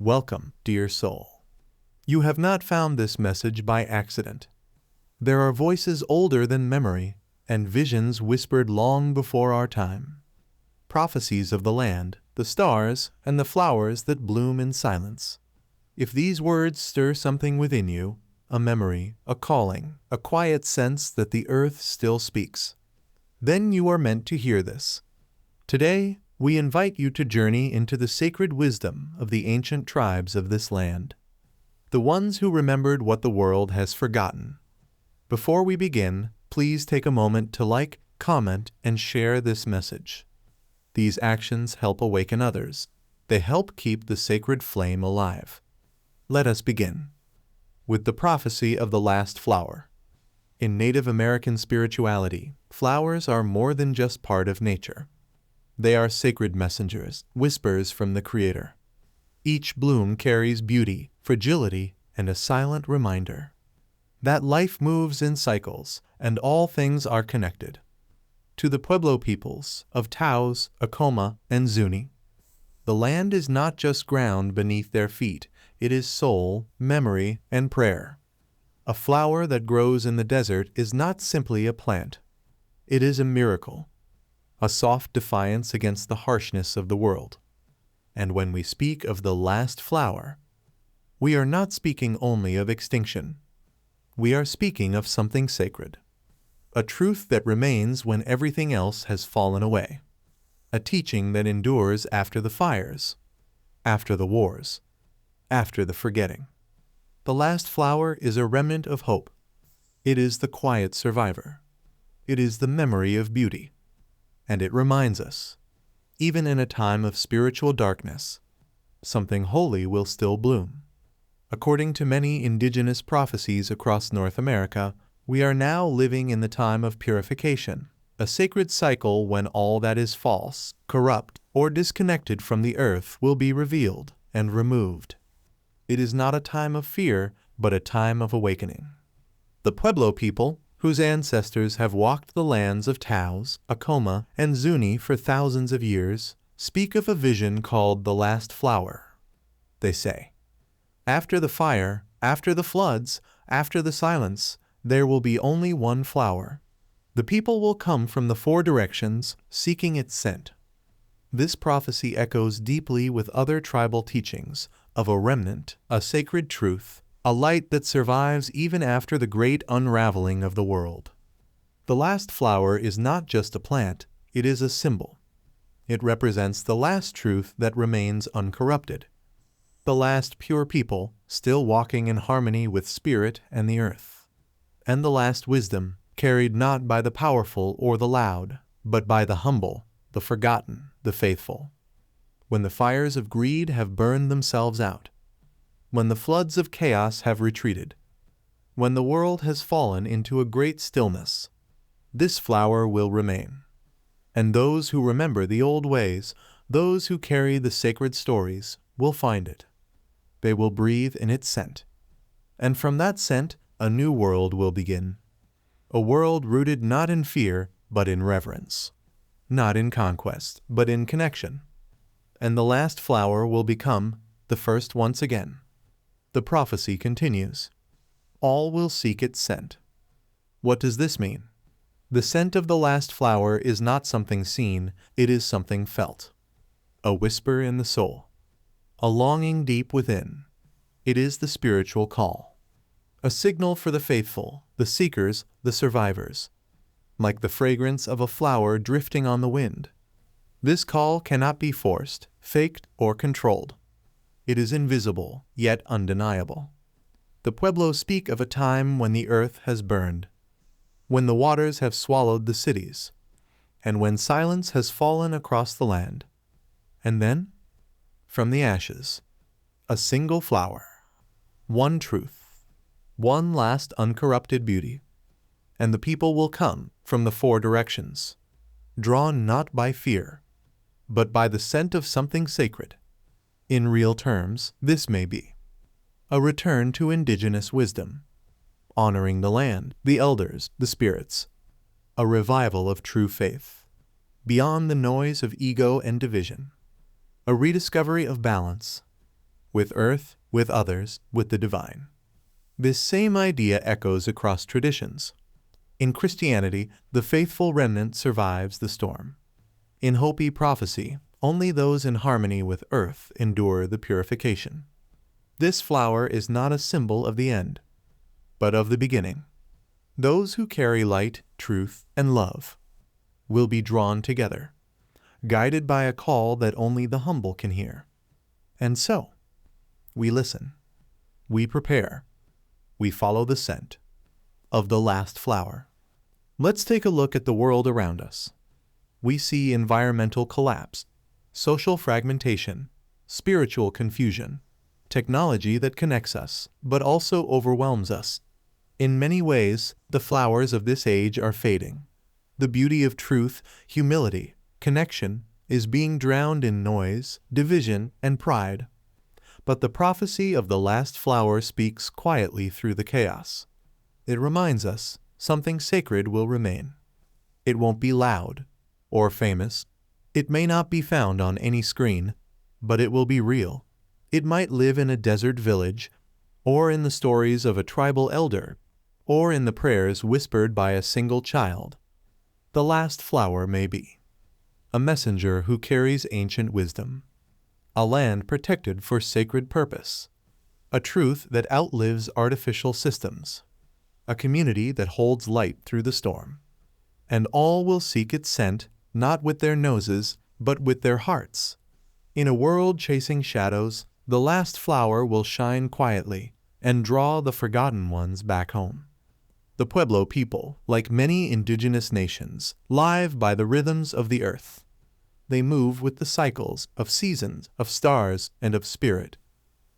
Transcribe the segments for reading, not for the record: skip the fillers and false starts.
Welcome, dear soul. You have not found this message by accident. There are voices older than memory and visions whispered long before our time. Prophecies of the land, the stars, and the flowers that bloom in silence. If these words stir something within you, a memory, a calling, a quiet sense that the earth still speaks, then you are meant to hear this. Today, we invite you to journey into the sacred wisdom of the ancient tribes of this land, the ones who remembered what the world has forgotten. Before we begin, please take a moment to like, comment, and share this message. These actions help awaken others. They help keep the sacred flame alive. Let us begin with the prophecy of the last flower. In Native American spirituality, flowers are more than just part of nature. They are sacred messengers, whispers from the Creator. Each bloom carries beauty, fragility, and a silent reminder that life moves in cycles and all things are connected. To the Pueblo peoples of Taos, Acoma, and Zuni, the land is not just ground beneath their feet, it is soul, memory, and prayer. A flower that grows in the desert is not simply a plant. It is a miracle, a soft defiance against the harshness of the world. And when we speak of the last flower, we are not speaking only of extinction. We are speaking of something sacred, a truth that remains when everything else has fallen away, a teaching that endures after the fires, after the wars, after the forgetting. The last flower is a remnant of hope. It is the quiet survivor. It is the memory of beauty. And it reminds us, even in a time of spiritual darkness, something holy will still bloom. According to many indigenous prophecies across North America, we are now living in the time of purification, a sacred cycle when all that is false, corrupt, or disconnected from the earth will be revealed and removed. It is not a time of fear, but a time of awakening. The Pueblo people, whose ancestors have walked the lands of Taos, Acoma, and Zuni for thousands of years, speak of a vision called the last flower. They say, after the fire, after the floods, after the silence, there will be only one flower. The people will come from the four directions, seeking its scent. This prophecy echoes deeply with other tribal teachings of a remnant, a sacred truth, a light that survives even after the great unraveling of the world. The last flower is not just a plant, it is a symbol. It represents the last truth that remains uncorrupted, the last pure people still walking in harmony with spirit and the earth, and the last wisdom carried not by the powerful or the loud, but by the humble, the forgotten, the faithful. When the fires of greed have burned themselves out, when the floods of chaos have retreated, when the world has fallen into a great stillness, this flower will remain. And those who remember the old ways, those who carry the sacred stories, will find it. They will breathe in its scent. And from that scent, a new world will begin. A world rooted not in fear, but in reverence. Not in conquest, but in connection. And the last flower will become the first once again. The prophecy continues. All will seek its scent. What does this mean? The scent of the last flower is not something seen, it is something felt. A whisper in the soul. A longing deep within. It is the spiritual call. A signal for the faithful, the seekers, the survivors. Like the fragrance of a flower drifting on the wind. This call cannot be forced, faked, or controlled. It is invisible, yet undeniable. The Pueblo speak of a time when the earth has burned, when the waters have swallowed the cities, and when silence has fallen across the land. And then, from the ashes, a single flower, one truth, one last uncorrupted beauty, and the people will come from the four directions, drawn not by fear, but by the scent of something sacred. In real terms, this may be a return to indigenous wisdom, honoring the land, the elders, the spirits, a revival of true faith, beyond the noise of ego and division, a rediscovery of balance, with earth, with others, with the divine. This same idea echoes across traditions. In Christianity, the faithful remnant survives the storm. In Hopi prophecy, only those in harmony with earth endure the purification. This flower is not a symbol of the end, but of the beginning. Those who carry light, truth, and love will be drawn together, guided by a call that only the humble can hear. And so, we listen, we prepare, we follow the scent of the last flower. Let's take a look at the world around us. We see environmental collapse, social fragmentation, spiritual confusion, technology that connects us, but also overwhelms us. In many ways, the flowers of this age are fading. The beauty of truth, humility, connection is being drowned in noise, division, and pride. But the prophecy of the last flower speaks quietly through the chaos. It reminds us something sacred will remain. It won't be loud or famous. It may not be found on any screen, but it will be real. It might live in a desert village, or in the stories of a tribal elder, or in the prayers whispered by a single child. The last flower may be a messenger who carries ancient wisdom, a land protected for sacred purpose, a truth that outlives artificial systems, a community that holds light through the storm. And all will seek its scent, not with their noses, but with their hearts. In a world chasing shadows, the last flower will shine quietly and draw the forgotten ones back home. The Pueblo people, like many indigenous nations, live by the rhythms of the earth. They move with the cycles of seasons, of stars, and of spirit.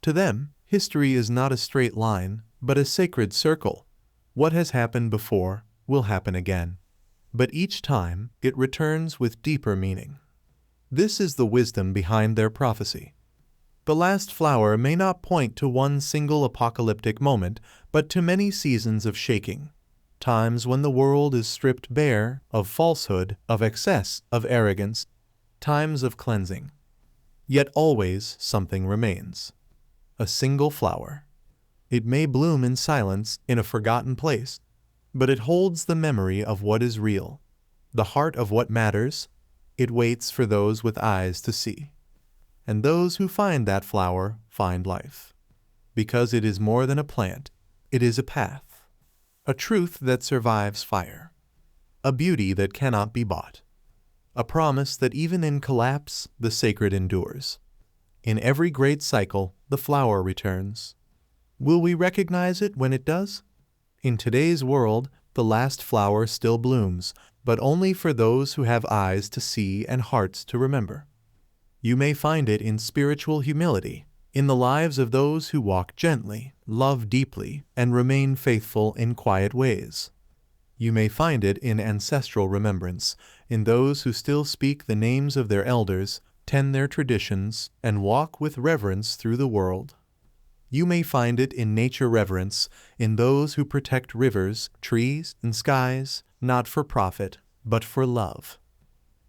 To them, history is not a straight line, but a sacred circle. What has happened before will happen again, but each time it returns with deeper meaning. This is the wisdom behind their prophecy. The last flower may not point to one single apocalyptic moment, but to many seasons of shaking, times when the world is stripped bare of falsehood, of excess, of arrogance, times of cleansing. Yet always something remains. A single flower. It may bloom in silence in a forgotten place, but it holds the memory of what is real, the heart of what matters. It waits for those with eyes to see. And those who find that flower find life. Because it is more than a plant, it is a path, a truth that survives fire, a beauty that cannot be bought, a promise that even in collapse, the sacred endures. In every great cycle, the flower returns. Will we recognize it when it does? In today's world, the last flower still blooms, but only for those who have eyes to see and hearts to remember. You may find it in spiritual humility, in the lives of those who walk gently, love deeply, and remain faithful in quiet ways. You may find it in ancestral remembrance, in those who still speak the names of their elders, tend their traditions, and walk with reverence through the world. You may find it in nature reverence, in those who protect rivers, trees, and skies, not for profit, but for love.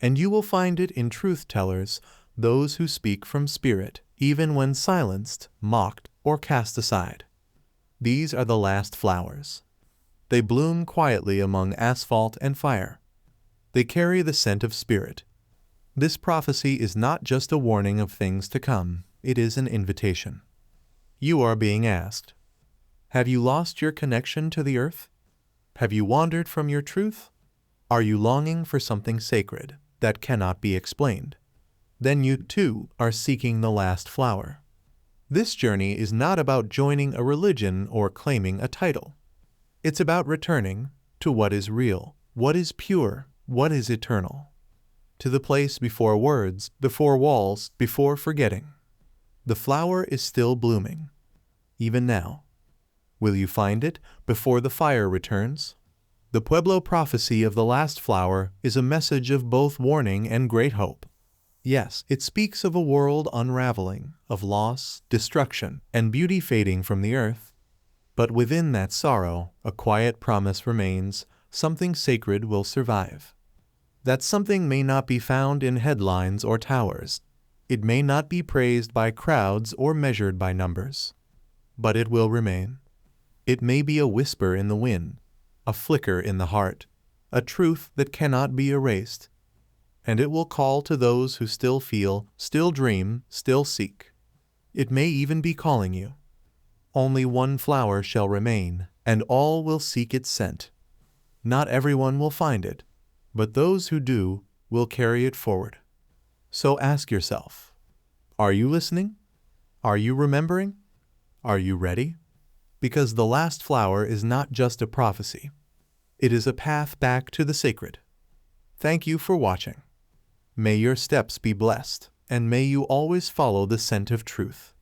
And you will find it in truth tellers, those who speak from spirit, even when silenced, mocked, or cast aside. These are the last flowers. They bloom quietly among asphalt and fire. They carry the scent of spirit. This prophecy is not just a warning of things to come, it is an invitation. You are being asked, have you lost your connection to the earth? Have you wandered from your truth? Are you longing for something sacred that cannot be explained? Then you too are seeking the last flower. This journey is not about joining a religion or claiming a title. It's about returning to what is real, what is pure, what is eternal. To the place before words, before walls, before forgetting. The flower is still blooming, even now. Will you find it before the fire returns? The Pueblo prophecy of the last flower is a message of both warning and great hope. Yes, it speaks of a world unraveling, of loss, destruction, and beauty fading from the earth. But within that sorrow, a quiet promise remains, something sacred will survive. That something may not be found in headlines or towers. It may not be praised by crowds or measured by numbers, but it will remain. It may be a whisper in the wind, a flicker in the heart, a truth that cannot be erased, and it will call to those who still feel, still dream, still seek. It may even be calling you. Only one flower shall remain, and all will seek its scent. Not everyone will find it, but those who do will carry it forward. So ask yourself, are you listening? Are you remembering? Are you ready? Because the last flower is not just a prophecy. It is a path back to the sacred. Thank you for watching. May your steps be blessed, and may you always follow the scent of truth.